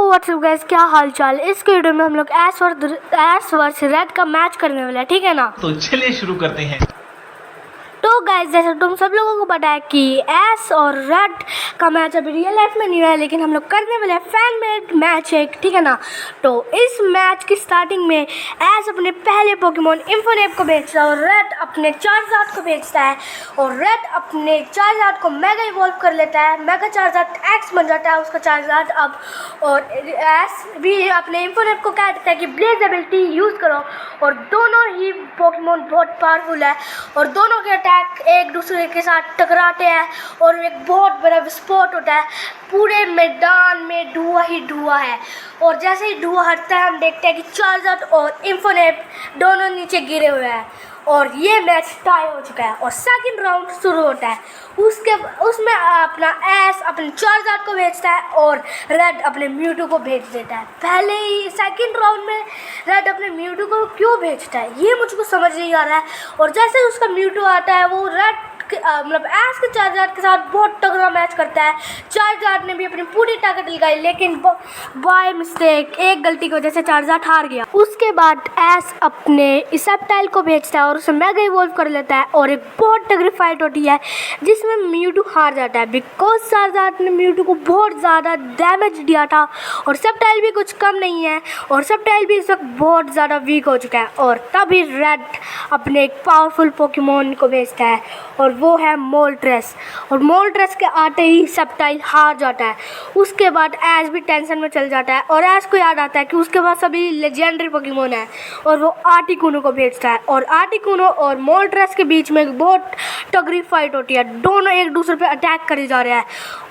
WhatsApp guys, क्या हाल चाल। इस वीडियो में हम लोग एस वर्स रेड का मैच करने वाले हैं, ठीक है ना। तो चलिए शुरू करते हैं। तो गाइस, जैसे तुम सब लोगों को पता है कि एस और रेड का मैच अभी रियल लाइफ में नहीं हुआ है, लेकिन हम लोग करने वाले हैं फैन मेड मैच एक, ठीक है ना। तो इस मैच की स्टार्टिंग में एस अपने पहले पोकेमोन इन्फोनेप को भेजता है और रेड अपने चार्जार्ड को भेजता है और रेड अपने चार्जार्ड को मेगा इवॉल्व कर लेता है। मेगा चार्जार्ड एक्स बन जाता है उसका चार्जार्ड अब, और एस भी अपने इन्फोनेप को कह देता है कि ब्लेज एबिलिटी यूज़ करो। और दोनों ही पोकेमोन बहुत पावरफुल है और दोनों के अटैक एक दूसरे के साथ टकराते हैं और एक बहुत बड़ा विस्फोट होता है। पूरे मैदान में धुआं ही धुआं है और जैसे ही धुआं हटता है हम देखते हैं कि चार्जर और इन्फोनेप दोनों नीचे गिरे हुए हैं और ये मैच टाई हो चुका है और सेकंड राउंड शुरू होता है। उसमें अपना एस अपने चार्जर को भेजता है और रेड अपने म्यूटू को भेज देता है। पहले ही सेकंड राउंड में रेड अपने म्यूटू को क्यों भेजता है ये मुझको समझ नहीं आ रहा है। और जैसे उसका म्यूटू आता है वो रेड मतलब एस के चार्जर के साथ बहुत तगड़ा मैच करता है। चार्जर ने भी अपनी पूरी ताकत लगाई, लेकिन बाय मिस्टेक एक गलती की वजह से चार्जर हार गया। उसके बाद एस अपने सेप्टाइल को भेजता है और उसे मेगा इवॉल्व कर लेता है और एक बहुत तगड़ी फाइट होती है जिसमें म्यूटू हार जाता है बिकॉज चार्जर ने म्यूटू को बहुत ज़्यादा डैमेज दिया था और सेप्टाइल भी कुछ कम नहीं है और सेप्टाइल भी इस वक्त बहुत ज़्यादा वीक हो चुका है। और तभी रेड अपने एक पावरफुल पोकेमोन को भेजता है और वो है मोल्ट्रेस, और मोल्ट्रेस के आते ही सेप्टाइल हार जाता है। उसके बाद एश भी टेंशन में चल जाता है और एश को याद आता है कि उसके पास अभी लेजेंडरी पोकेमोन है और वो आर्टिकुनो को भेजता है और आर्टिकुनो और मोल्ट्रेस के बीच में एक बहुत तगड़ी फाइट होती है। दोनों एक दूसरे पे अटैक करे जा रहे हैं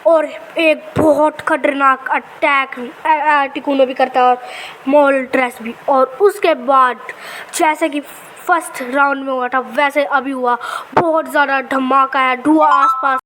और एक बहुत खतरनाक अटैक आर्टिकुनो भी करता है और मोल्ट्रेस भी। और उसके बाद जैसे कि फर्स्ट राउंड में हुआ था वैसे अभी हुआ, बहुत ज़्यादा धमाका है, धुआं आसपास।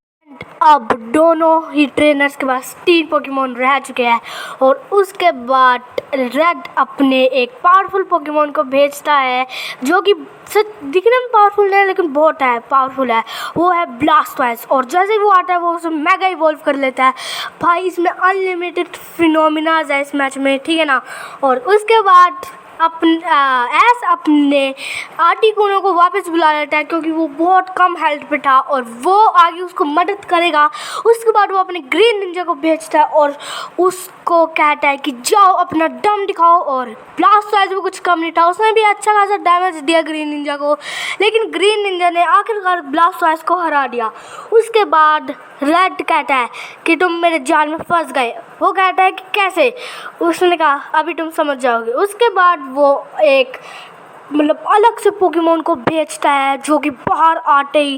अब दोनों ही ट्रेनर्स के पास 3 पोकेमोन रह चुके हैं और उसके बाद रेड अपने एक पावरफुल पोकेमोन को भेजता है जो कि दिखने में पावरफुल नहीं है लेकिन बहुत पावरफुल है, वो है ब्लास्टवाइज। और जैसे ही वो आता है वो उसे मेगा इवॉल्व कर लेता है। भाई इसमें अनलिमिटेड फिनोमिनाज है इस मैच में, ठीक है ना। और उसके बाद एस अपने आर्टिकुनो को वापस बुला लेता है क्योंकि वो बहुत कम हेल्थ पे था और वो आगे उसको मदद करेगा। उसके बाद वो अपने ग्रीन निंजा को भेजता है और उसको कहता है कि जाओ अपना दम दिखाओ। और ब्लास्टवाइज भी कुछ कम नहीं था, उसने भी अच्छा खासा डैमेज दिया ग्रीन निंजा को, लेकिन ग्रीन निंजा ने आखिरकार ब्लास्टवाइज को हरा दिया। उसके बाद रेड कहता है कि तुम मेरे जाल में फंस गए। वो कहता है कि कैसे, उसने कहा अभी तुम समझ जाओगे। उसके बाद वो एक मतलब अलग से पोकेमोन को भेजता है जो कि बाहर आते ही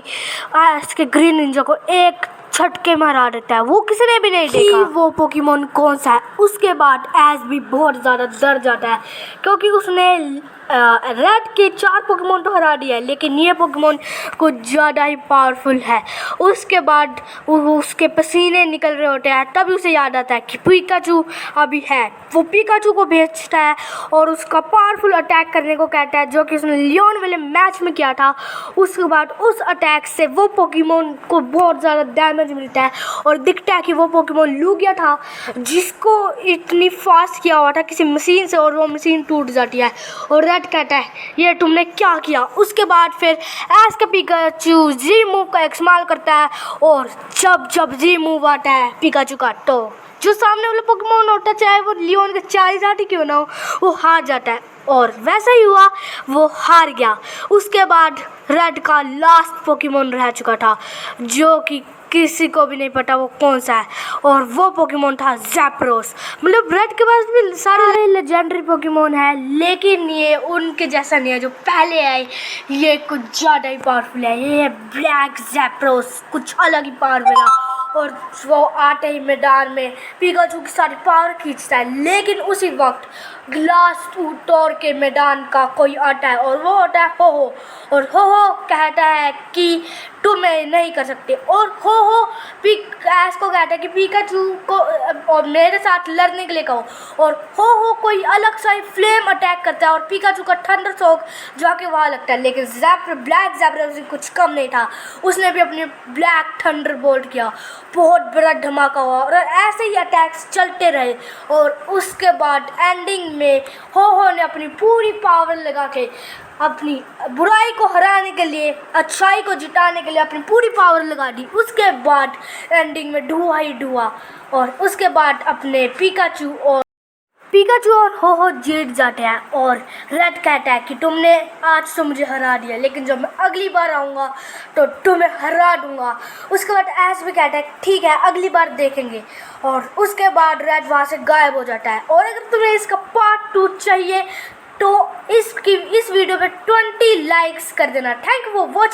इसके ग्रीन निंजा को एक झटके में हरा देता है। वो किसी ने भी नहीं देखा वो पोकेमोन कौन सा है। उसके बाद एस भी बहुत ज़्यादा डर जाता है क्योंकि उसने रेड के 4 पोकेमोन तो हरा दिया है लेकिन ये पोकेमोन कुछ ज़्यादा ही पावरफुल है। उसके बाद उसके पसीने निकल रहे होते हैं, तभी उसे याद आता है कि पिकाचू अभी है। वो पिकाचू को भेजता है और उसका पावरफुल अटैक करने को कहता है जो कि उसने लियोन वाले मैच में किया था। उसके बाद उस अटैक से वो पोकेमोन को बहुत ज़्यादा डैमेज मिलता है और दिखता है कि वो पोकेमोन लूगिया था जिसको इतनी फास्ट किया हुआ था किसी मशीन से और वो मशीन टूट जाती है और रेड कहता है ये तुमने क्या किया। उसके बाद फिर एस का पिकाचू जी मूव का इस्तेमाल करता है और जब जी मूव आता है पिकाचू का तो जो सामने वाला पोकेमोन होता है चाहे वो लियोन का चार्जर ही क्यों ना हो वो हार जाता है और वैसा ही हुआ, वो हार गया। उसके बाद रेड का लास्ट पोकेमोन रह चुका था जो कि किसी को भी नहीं पता वो कौन सा है और वो पोकेमोन था ज़ैप्रोस। मतलब रेड के पास भी सारे लेजेंडरी पोकेमोन है लेकिन ये उनके जैसा नहीं है जो पहले आए, ये कुछ ज़्यादा ही पावरफुल है। ये है ब्लैक ज़ैप्रोस, कुछ अलग ही पावरफुल है और वो आते ही मैदान में पिकाचू की सारी पावर खींचता है। लेकिन उसी वक्त ग्लास तोड़ के मैदान का कोई आता है और वो होता है हो और हो कहता है कि तुम नहीं कर सकते और हो एस को कहता है कि पिकाचू को और मेरे साथ लड़ने के लिए कहो और हो कोई अलग सा फ्लेम अटैक करता है और पिकाचू का थंडर शॉक जाके वहाँ लगता है। लेकिन ब्लैक ज़ैप्रोस कुछ कम नहीं था, उसने भी अपने ब्लैक थंडर बोल्ट किया बहुत बड़ा धमाका हुआ और ऐसे ही अटैक्स चलते रहे। और उसके बाद एंडिंग में हो ने अपनी पूरी पावर लगा के अपनी बुराई को हराने के लिए, अच्छाई को जिताने के लिए अपनी पूरी पावर लगा दी। उसके बाद एंडिंग में धुआं ही धुआं, और उसके बाद अपने पिकाचू और हो जीत जाते हैं। और रेड कहता है कि तुमने आज तो मुझे हरा दिया, लेकिन जब मैं अगली बार आऊँगा तो तुम्हें हरा दूँगा। उसके बाद ऐश भी कहता है ठीक है, अगली बार देखेंगे। और उसके बाद रेड वहाँ से गायब हो जाता है। और अगर तुम्हें इसका पार्ट 2 चाहिए तो इस वीडियो पे 20 लाइक्स कर देना। Thank you for watching.